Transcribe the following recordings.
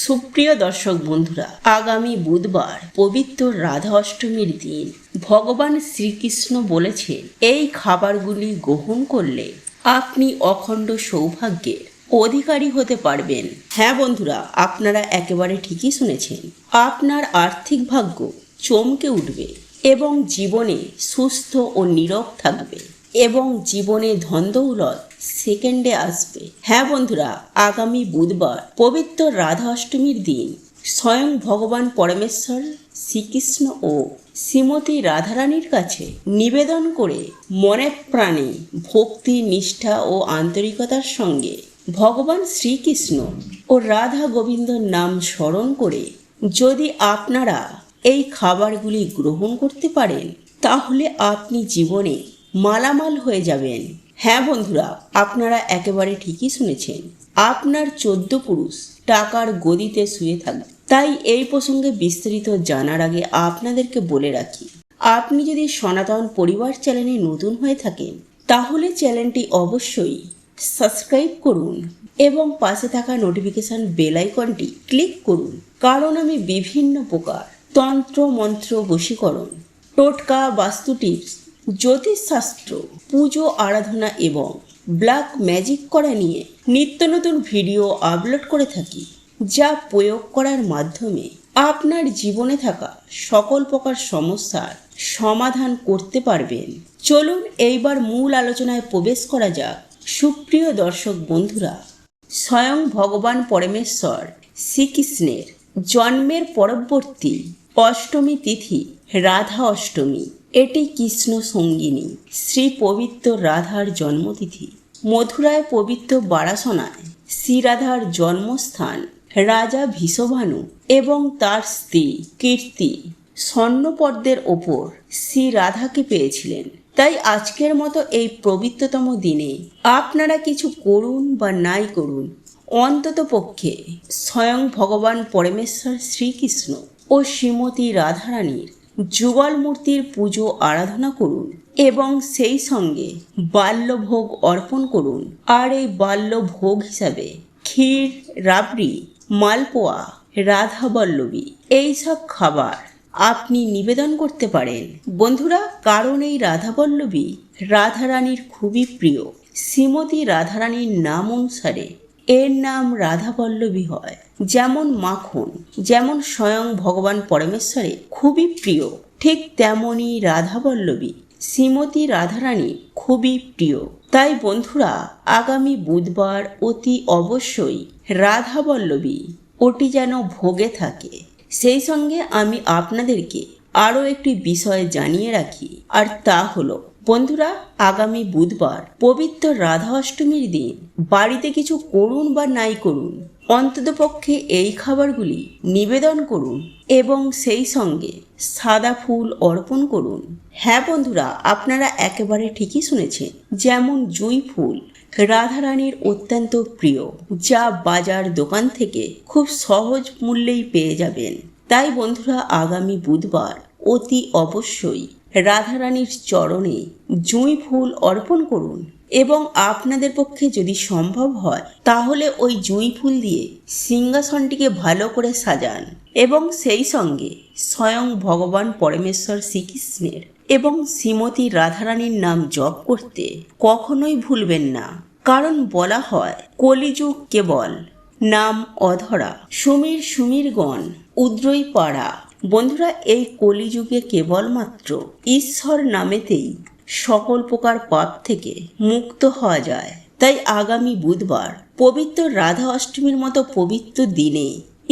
সুপ্রিয় দর্শক বন্ধুরা, আগামী বুধবার পবিত্র রাধা অষ্টমীর দিন ভগবান শ্রীকৃষ্ণ বলেছেন এই খাবারগুলি গ্রহণ করলে আপনি অখণ্ড সৌভাগ্যের অধিকারী হতে পারবেন। হ্যাঁ বন্ধুরা, আপনারা একেবারে ঠিকই শুনেছেন। আপনার আর্থিক ভাগ্য চমকে উঠবে এবং জীবনে সুস্থ ও নীরব থাকবে এবং জীবনে ধনদৌলত সেকেন্ডে আসবে। হ্যাঁ বন্ধুরা, আগামী বুধবার পবিত্র রাধা অষ্টমীর দিন স্বয়ং ভগবান পরমেশ্বর শ্রীকৃষ্ণ ও শ্রীমতী রাধারানীর কাছে নিবেদন করে মনে প্রাণে ভক্তি, নিষ্ঠা ও আন্তরিকতার সঙ্গে ভগবান শ্রীকৃষ্ণ ও রাধা গোবিন্দর নাম স্মরণ করে যদি আপনারা এই খাবারগুলি গ্রহণ করতে পারেন, তাহলে আপনি জীবনে মালামাল হয়ে যাবেন। হ্যাঁ বন্ধুরা, আপনারা একেবারে ঠিকই শুনেছেন। আপনার 14 পুরুষ টাকার গদিতে শুয়ে থাকবে। তাই এই প্রসঙ্গে বিস্তারিত জানার আগে আপনাদেরকে বলে রাখি, আপনি যদি সনাতন পরিবার চ্যানেলে নতুন হয়ে থাকেন, তাহলে চ্যানেলটি অবশ্যই সাবস্ক্রাইব করুন এবং পাশে থাকা নোটিফিকেশন বেল আইকনটি ক্লিক করুন। কারণ আমি বিভিন্ন প্রকার তন্ত্র মন্ত্র, বশীকরণ, টোটকা, বাস্তু টিপস, জ্যোতিষশাস্ত্র, পুজো আরাধনা এবং ব্ল্যাক ম্যাজিক করা নিয়ে নিত্য নতুন ভিডিও আপলোড করে থাকি, যা প্রয়োগ করার মাধ্যমে আপনার জীবনে থাকা সকল প্রকার সমস্যার সমাধান করতে পারবেন। চলুন এইবার মূল আলোচনায় প্রবেশ করা যাক। সুপ্রিয় দর্শক বন্ধুরা, স্বয়ং ভগবান পরমেশ্বর শ্রীকৃষ্ণের জন্মের পরবর্তী অষ্টমী তিথি রাধা অষ্টমী। এটি কৃষ্ণ সঙ্গিনী শ্রী পবিত্র রাধার জন্মতিথি। মথুরায় পবিত্র বারাসনায় শ্রীরাধার জন্মস্থান। রাজা ভীষভানু এবং তার স্ত্রী কীর্তি স্বর্ণপদ্মের ওপর শ্রী রাধাকে পেয়েছিলেন। তাই আজকের মতো এই পবিত্রতম দিনে আপনারা কিছু করুন বা নাই করুন, অন্তত পক্ষে স্বয়ং ভগবান পরমেশ্বর শ্রীকৃষ্ণ ও শ্রীমতী রাধারানীর যুগল মূর্তির পুজো আরাধনা করুন এবং সেই সঙ্গে বাল্যভোগ অর্পণ করুন। আর এই বাল্যভোগ হিসাবে ক্ষীর, রাবড়ি, মালপোয়া, রাধাবল্লভী এইসব খাবার আপনি নিবেদন করতে পারেন বন্ধুরা। কারণ এই রাধাবল্লভী রাধারানীর খুবই প্রিয়। শ্রীমতী রাধারানীর নাম অনুসারে এর নাম রাধাবল্লভী হয়। যেমন মাখন, যেমন স্বয়ং ভগবান পরমেশ্বরের খুবই প্রিয়, ঠিক তেমনই রাধাবল্লভী শ্রীমতী রাধারানী খুবই প্রিয়। তাই বন্ধুরা, আগামী বুধবার অতি অবশ্যই রাধাবল্লভী ওটি যেন ভোগে থাকে। সেই সঙ্গে আমি আপনাদেরকে আরও একটি বিষয় জানিয়ে রাখি, আর তা হলো বন্ধুরা, আগামী বুধবার পবিত্র রাধা অষ্টমীর দিন বাড়িতে কিছু করুন বা নাই করুন, অন্ততপক্ষে এই খাবারগুলি নিবেদন করুন এবং সেই সঙ্গে সাদা ফুল অর্পণ করুন। হ্যাঁ বন্ধুরা, আপনারা একেবারে ঠিকই শুনেছেন। যেমন জুঁই ফুল রাধারানীর অত্যন্ত প্রিয়, যা বাজার দোকান থেকে খুব সহজ মূল্যেই পেয়ে যাবেন। তাই বন্ধুরা, আগামী বুধবার অতি অবশ্যই রাধারানীর চরণে জুঁই ফুল অর্পণ করুন এবং আপনাদের পক্ষে যদি সম্ভব হয় তাহলে ওই জুঁই ফুল দিয়ে সিংহাসনটিকে ভালো করে সাজান এবং সেই সঙ্গে স্বয়ং ভগবান পরমেশ্বর শ্রীকৃষ্ণের এবং শ্রীমতী রাধারানীর নাম জপ করতে কখনোই ভুলবেন না। কারণ বলা হয়, কলিযুগ কেবল নাম অধরা, সুমির সুমিরগণ উদ্রই পাড়া। বন্ধুরা, এই কলিযুগে কেবলমাত্র ঈশ্বর নামেতেই সকল প্রকার পাপ থেকে মুক্ত হওয়া যায়। তাই আগামী বুধবার পবিত্র রাধা অষ্টমীর মতো পবিত্র দিনে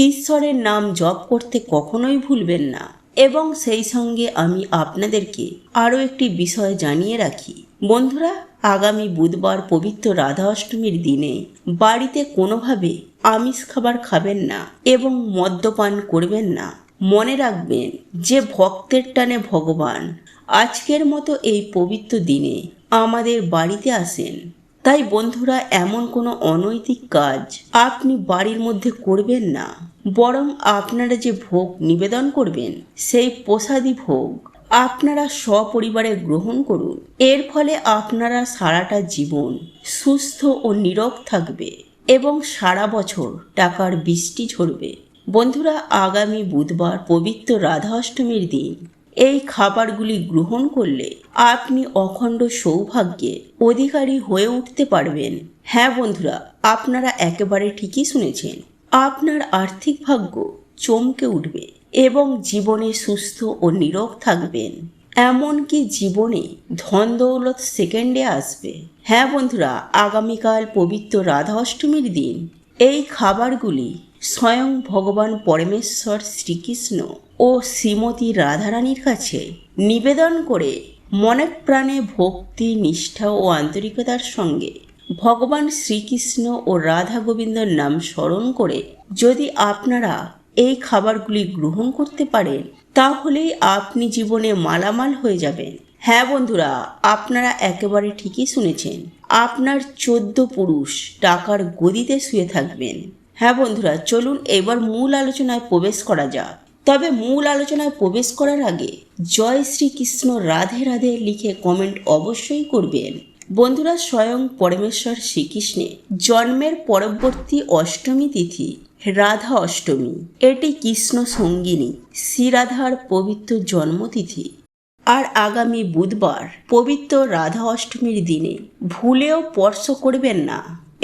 ঈশ্বরের নাম জপ করতে কখনোই ভুলবেন না। এবং সেই সঙ্গে আমি আপনাদেরকে আরও একটি বিষয় জানিয়ে রাখি বন্ধুরা, আগামী বুধবার পবিত্র রাধা অষ্টমীর দিনে বাড়িতে কোনোভাবে আমিষ খাবার খাবেন না এবং মদ্যপান করবেন না। মনে রাখবেন যে ভক্তের টানে ভগবান আজকের মতো এই পবিত্র দিনে আমাদের বাড়িতে আসেন। তাই বন্ধুরা, এমন কোনো অনৈতিক কাজ আপনি বাড়ির মধ্যে করবেন না, বরং আপনারা যে ভোগ নিবেদন করবেন সেই প্রসাদী ভোগ আপনারা সপরিবারে গ্রহণ করুন। এর ফলে আপনারা সারাটা জীবন সুস্থ ও নীরোগ থাকবে এবং সারা বছর টাকার বৃষ্টি ঝরবে। বন্ধুরা, আগামী বুধবার পবিত্র রাধা অষ্টমীর দিন এই খাবারগুলি গ্রহণ করলে আপনি অখণ্ড সৌভাগ্যে অধিকারী হয়ে উঠতে পারবেন। হ্যাঁ বন্ধুরা, আপনারা একেবারে ঠিকই শুনেছেন। আপনার আর্থিক ভাগ্য চমকে উঠবে এবং জীবনে সুস্থ ও নীরোগ থাকবেন। এমনকি জীবনে ধন দৌলত সেকেন্ডে আসবে। হ্যাঁ বন্ধুরা, আগামীকাল পবিত্র রাধা অষ্টমীর দিন এই খাবারগুলি স্বয়ং ভগবান পরমেশ্বর শ্রীকৃষ্ণ ও শ্রীমতী রাধারানীর কাছে নিবেদন করে মনে প্রাণে ভক্তি, নিষ্ঠা ও আন্তরিকতার সঙ্গে ভগবান শ্রীকৃষ্ণ ও রাধা গোবিন্দর নাম স্মরণ করে যদি আপনারা এই খাবারগুলি গ্রহণ করতে পারেন, তাহলেই আপনি জীবনে মালামাল হয়ে যাবেন। হ্যাঁ বন্ধুরা, আপনারা একেবারে ঠিকই শুনেছেন। আপনার 14 পুরুষ টাকার গদিতে শুয়ে থাকবেন। হ্যাঁ বন্ধুরা, চলুন এবার মূল আলোচনায় প্রবেশ করা যাক। তবে মূল আলোচনায় প্রবেশ করার আগে জয় শ্রীকৃষ্ণ, রাধে রাধে লিখে কমেন্ট অবশ্যই করবেন। বন্ধুরা, স্বয়ং পরমেশ্বর শ্রীকৃষ্ণের জন্মের পরবর্তী অষ্টমী তিথি রাধা অষ্টমী। এটি কৃষ্ণ সঙ্গিনী শ্রীরাধার পবিত্র জন্মতিথি। আর আগামী বুধবার পবিত্র রাধা অষ্টমীর দিনে ভুলেও স্পর্শ করবেন না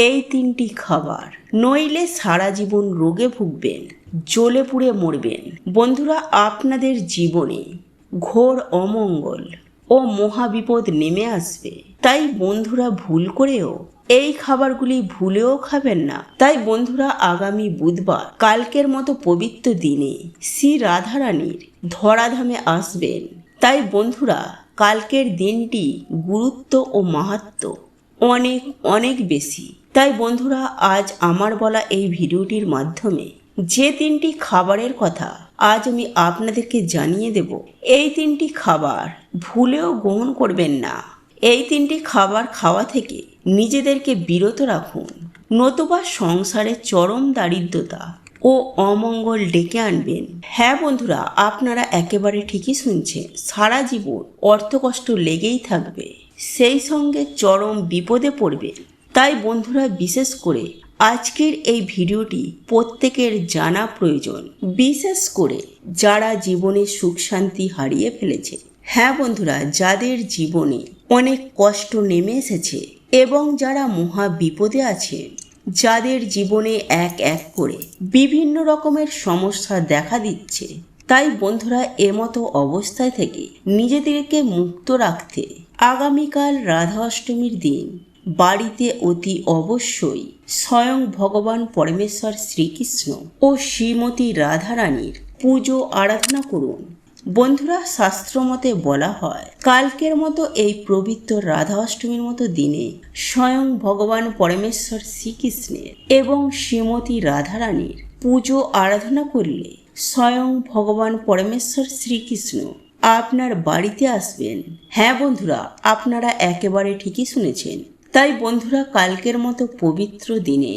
এই 3টি খাবার, নইলে সারা জীবন রোগে ভুগবেন, জ্বলে পুড়ে মরবেন। বন্ধুরা, আপনাদের জীবনে ঘোর অমঙ্গল ও মহাবিপদ নেমে আসবে। তাই বন্ধুরা, ভুল করেও এই খাবারগুলি ভুলেও খাবেন না। তাই বন্ধুরা, আগামী বুধবার কালকের মতো পবিত্র দিনে শ্রী রাধারানীর ধরাধামে আসবেন। তাই বন্ধুরা, কালকের দিনটি গুরুত্ব ও মাহাত্ম্য অনেক অনেক বেশি। তাই বন্ধুরা, আজ আমার বলা এই ভিডিওটির মাধ্যমে যে 3টি খাবারের কথা আজ আমি আপনাদেরকে জানিয়ে দেব, এই 3টি খাবার ভুলেও গ্রহণ করবেন না। এই 3টি খাবার খাওয়া থেকে নিজেদেরকে বিরত রাখুন, নতুবা সংসারে চরম দারিদ্রতা ও অমঙ্গল ডেকে আনবেন। হ্যাঁ বন্ধুরা, আপনারা একেবারে ঠিকই শুনছেন। সারা জীবন অর্থকষ্ট লেগেই থাকবে, সেই সঙ্গে চরম বিপদে পড়বেন। তাই বন্ধুরা, বিশেষ করে আজকের এই ভিডিওটি প্রত্যেকের জানা প্রয়োজন, বিশেষ করে যারা জীবনে সুখ শান্তি হারিয়ে ফেলেছে। হ্যাঁ বন্ধুরা, যাদের জীবনে অনেক কষ্ট নেমে এসেছে এবং যারা মহা বিপদে আছে, যাদের জীবনে এক এক করে বিভিন্ন রকমের সমস্যা দেখা দিচ্ছে। তাই বন্ধুরা, এমতো অবস্থায় থেকে নিজেদেরকে মুক্ত রাখতে আগামীকাল রাধা অষ্টমীর দিন বাড়িতে অতি অবশ্যই স্বয়ং ভগবান পরমেশ্বর শ্রীকৃষ্ণ ও শ্রীমতী রাধারানীর পুজো আরাধনা করুন। বন্ধুরা, শাস্ত্রমতে বলা হয়, কালকের মতো এই পবিত্র রাধা অষ্টমীর মতো দিনে স্বয়ং ভগবান পরমেশ্বর শ্রীকৃষ্ণের এবং শ্রীমতী রাধারানীর পুজো আরাধনা করলে স্বয়ং ভগবান পরমেশ্বর শ্রীকৃষ্ণ আপনার বাড়িতে আসবেন। হ্যাঁ বন্ধুরা, আপনারা একেবারে ঠিকই শুনেছেন। তাই বন্ধুরা, কালকের মতো পবিত্র দিনে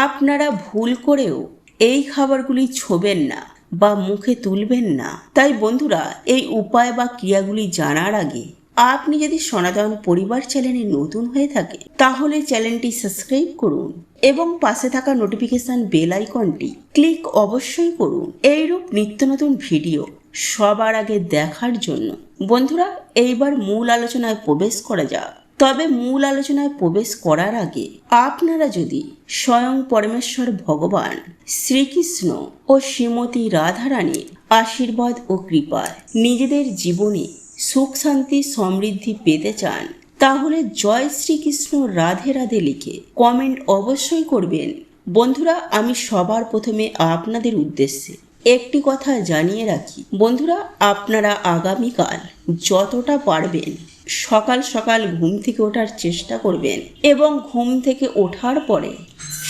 আপনারা ভুল করেও এই খাবারগুলি ছোবেন না বা মুখে তুলবেন না। তাই বন্ধুরা, এই উপায় বা ক্রিয়াগুলি জানার আগে আপনি যদি সনাতন পরিবার চ্যানেলে নতুন হয়ে থাকে, তাহলে চ্যানেলটি সাবস্ক্রাইব করুন এবং পাশে থাকা নোটিফিকেশন বেল আইকনটি ক্লিক অবশ্যই করুন এইরূপ নিত্য নতুন ভিডিও সবার আগে দেখার জন্য। বন্ধুরা, এইবার মূল আলোচনায় প্রবেশ করা যাক। তবে মূল আলোচনায় প্রবেশ করার আগে আপনারা যদি স্বয়ং পরমেশ্বর ভগবান শ্রীকৃষ্ণ ও শ্রীমতী রাধারানীর আশীর্বাদ ও কৃপায় নিজেদের জীবনে সুখ শান্তি সমৃদ্ধি পেতে চান, তাহলে জয় শ্রীকৃষ্ণ, রাধে রাধে লিখে কমেন্ট অবশ্যই করবেন। বন্ধুরা, আমি সবার প্রথমে আপনাদের উদ্দেশ্যে একটি কথা জানিয়ে রাখি। বন্ধুরা, আপনারা আগামীকাল যতটা পারবেন সকাল সকাল ঘুম থেকে ওঠার চেষ্টা করবেন এবং ঘুম থেকে ওঠার পরে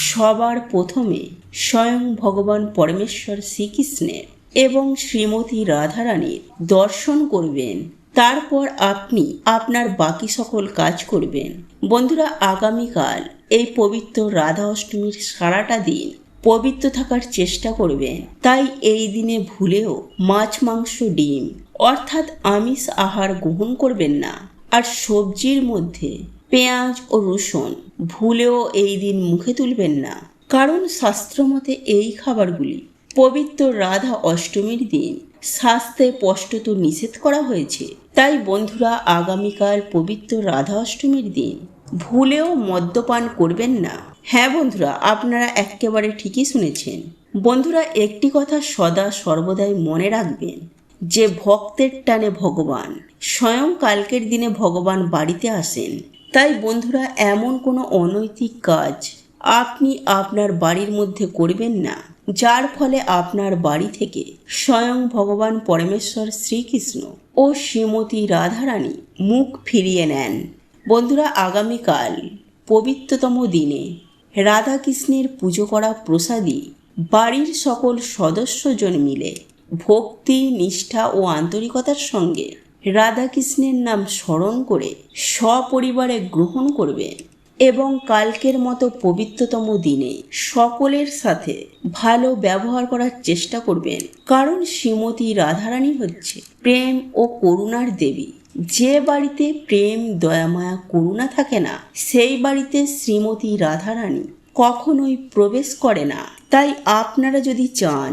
সবার প্রথমে স্বয়ং ভগবান পরমেশ্বর শ্রীকৃষ্ণের এবং শ্রীমতী রাধারানীর দর্শন করবেন। তারপর আপনি আপনার বাকি সকল কাজ করবেন। বন্ধুরা, আগামীকাল এই পবিত্র রাধা অষ্টমীর সারাটা দিন পবিত্র থাকার চেষ্টা করবেন। তাই এই দিনে ভুলেও মাছ, মাংস, ডিম অর্থাৎ আমিষ আহার গ্রহণ করবেন না। আর সবজির মধ্যে পেঁয়াজ ও রসুন ভুলেও এই দিন মুখে তুলবেন না, কারণ শাস্ত্রমতে এই খাবারগুলি পবিত্র রাধা অষ্টমীর দিন স্বাস্থ্যে স্পষ্টত নিষেধ করা হয়েছে। তাই বন্ধুরা, আগামীকাল পবিত্র রাধা অষ্টমীর দিন ভুলেও মদ্যপান করবেন না। হ্যাঁ বন্ধুরা, আপনারা একেবারে ঠিকই শুনেছেন। বন্ধুরা, একটি কথা সদা সর্বদাই মনে রাখবেন যে ভক্তের টানে ভগবান, স্বয়ং কালকের দিনে ভগবান বাড়িতে আসেন। তাই বন্ধুরা, এমন কোনো অনৈতিক কাজ আপনি আপনার বাড়ির মধ্যে করবেন না যার ফলে আপনার বাড়ি থেকে স্বয়ং ভগবান পরমেশ্বর শ্রীকৃষ্ণ ও শ্রীমতী রাধারানী মুখ ফিরিয়ে নেন। বন্ধুরা, আগামীকাল পবিত্রতম দিনে রাধাকৃষ্ণের পুজো করা প্রসাদী বাড়ির সকল সদস্যজন মিলে ভক্তি, নিষ্ঠা ও আন্তরিকতার সঙ্গে রাধাকৃষ্ণের নাম স্মরণ করে সপরিবারে গ্রহণ করবেন এবং কালকের মতো পবিত্রতম দিনে সকলের সাথে ভালো ব্যবহার করার চেষ্টা করবেন, কারণ শ্রীমতী রাধারানী হচ্ছে প্রেম ও করুণার দেবী। যে বাড়িতে প্রেম, দয়ামায়া, করুণা থাকে না, সেই বাড়িতে শ্রীমতী রাধারানী কখনোই প্রবেশ করে না। তাই আপনারা যদি চান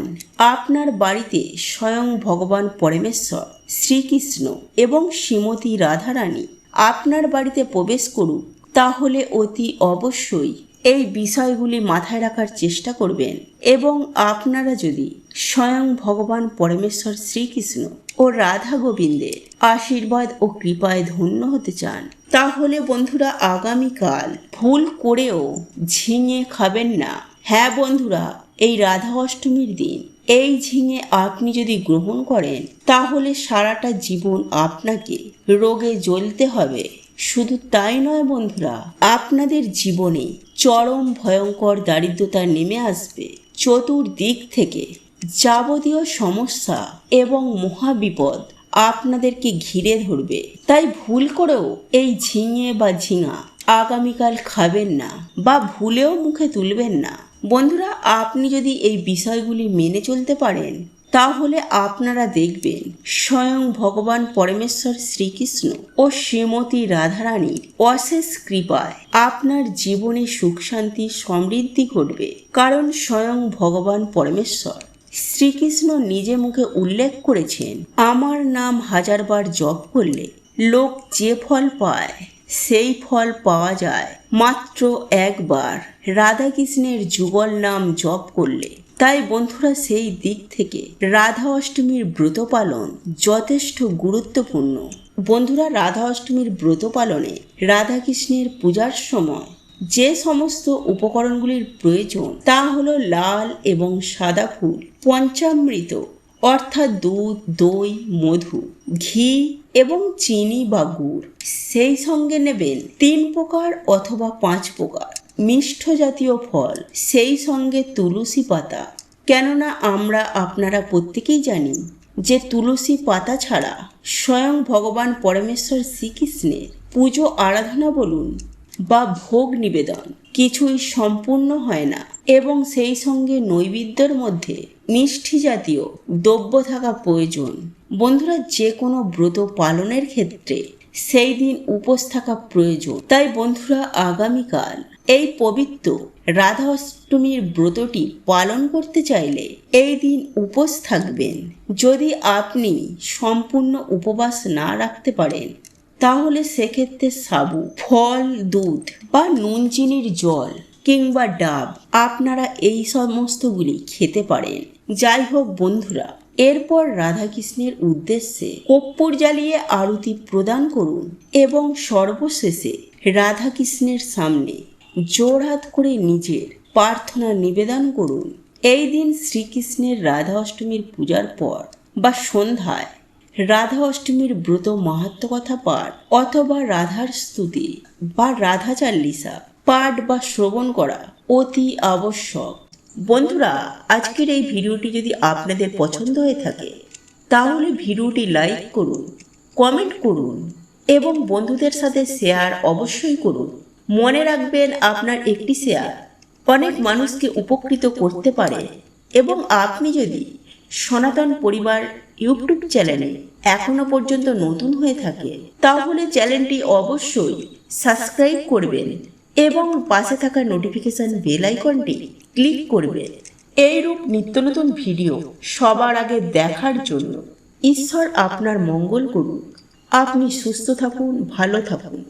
আপনার বাড়িতে স্বয়ং ভগবান পরমেশ্বর শ্রীকৃষ্ণ এবং শ্রীমতী রাধারানী আপনার বাড়িতে প্রবেশ করুক, তাহলে অতি অবশ্যই এই বিষয়গুলি মাথায় রাখার চেষ্টা করবেন। এবং আপনারা যদি স্বয়ং ভগবান পরমেশ্বর শ্রীকৃষ্ণ ও রাধা গোবিন্দের আশীর্বাদ ও কৃপায় ধন্য হতে চান, তাহলে বন্ধুরা আগামীকাল ভুল করেও ঝিঙে খাবেন না। হ্যাঁ বন্ধুরা, এই রাধা অষ্টমীর দিন এই ঝিঙে আপনি যদি গ্রহণ করেন, তাহলে সারাটা জীবন আপনাকে রোগে জ্বলতে হবে। শুধু তাই নয় বন্ধুরা, আপনাদের জীবনে চরম ভয়ঙ্কর দারিদ্রতা নেমে আসবে। চতুর্দিক থেকে যাবতীয় সমস্যা এবং মহাবিপদ আপনাদেরকে ঘিরে ধরবে। তাই ভুল করেও এই ঝিঙে বা ঝিঙা আগামীকাল খাবেন না বা ভুলেও মুখে তুলবেন না। বন্ধুরা, আপনি যদি এই বিষয়গুলি মেনে চলতে পারেন, তাহলে আপনারা দেখবেন স্বয়ং ভগবান পরমেশ্বর শ্রীকৃষ্ণ ও শ্রীমতী রাধারানীর অশেষ কৃপায় আপনার জীবনে সুখ, শান্তি, সমৃদ্ধি ঘটবে। কারণ স্বয়ং ভগবান পরমেশ্বর শ্রীকৃষ্ণ নিজে মুখে উল্লেখ করেছেন, আমার নাম হাজারবার জপ করলে লোক যে ফল পায় সেই ফল পাওয়া যায় মাত্র একবার রাধাকৃষ্ণের যুগল নাম জপ করলে। তাই বন্ধুরা, সেই দিক থেকে রাধা অষ্টমীর ব্রত পালন যথেষ্ট গুরুত্বপূর্ণ। বন্ধুরা, রাধা অষ্টমীর ব্রত পালনে রাধাকৃষ্ণের পূজার সময় যে সমস্ত উপকরণগুলির প্রয়োজন তা হলো লাল এবং সাদা ফুল, পঞ্চামৃত অর্থাৎ দুধ, দই, মধু, ঘি এবং চিনি বা গুড়। সেই সঙ্গে নেবেন 3 প্রকার অথবা 5 প্রকার মিষ্ট জাতীয় ফল, সেই সঙ্গে তুলসী পাতা। কেননা আপনারা প্রত্যেকেই জানি যে তুলসী পাতা ছাড়া স্বয়ং ভগবান পরমেশ্বর শ্রীকৃষ্ণের পুজো আরাধনা বলুন বা ভোগ নিবেদন কিছুই সম্পূর্ণ হয় না। এবং সেই সঙ্গে নৈবেদ্যের মধ্যে মিষ্টি জাতীয় দ্রব্য থাকা প্রয়োজন। বন্ধুরা, যে কোনো ব্রত পালনের ক্ষেত্রে সেই দিন উপোস থাকা প্রয়োজন। তাই বন্ধুরা, আগামীকাল এই পবিত্র রাধা অষ্টমীর ব্রতটি পালন করতে চাইলে এই দিন উপোস থাকবেন। যদি আপনি সম্পূর্ণ উপবাস না রাখতে পারেন, তাহলে সেক্ষেত্রে সাবু, ফল, দুধ বা নুন চিনির জল কিংবা ডাব আপনারা এই সমস্তগুলি খেতে পারেন। যাই হোক বন্ধুরা, এরপর রাধাকৃষ্ণের উদ্দেশ্যে কর্পূর জ্বালিয়ে আরতি প্রদান করুন এবং সর্বশেষে রাধাকৃষ্ণের সামনে জোড়হাত করে নিজের প্রার্থনা নিবেদন করুন। এই দিন শ্রীকৃষ্ণের রাধা অষ্টমীর পূজার পর বা সন্ধ্যায় রাধা অষ্টমীর ব্রত মাহাত্ম্য কথা পাঠ অথবা রাধার স্তুতি বা রাধা চাল্লিশা পাঠ বা শ্রবণ করা অতি আবশ্যক। বন্ধুরা, আজকের এই ভিডিওটি যদি আপনাদের পছন্দ হয়ে থাকে, তাহলে ভিডিওটি লাইক করুন, কমেন্ট করুন এবং বন্ধুদের সাথে শেয়ার অবশ্যই করুন। মনে রাখবেন, আপনার একটি শেয়ার অনেক মানুষকে উপকৃত করতে পারে। এবং আপনি যদি সনাতন পরিবার ইউটিউব চ্যানেলে এখনো পর্যন্ত নতুন হয়ে থাকে তাহলে চ্যানেলটি অবশ্যই সাবস্ক্রাইব করবেন এবং পাশে থাকা নোটিফিকেশন বেল আইকনটি ক্লিক করবেন এইরূপ নিত্য নতুন ভিডিও সবার আগে দেখার জন্য। ঈশ্বর আপনার মঙ্গল করুন। আপনি সুস্থ থাকুন, ভালো থাকুন।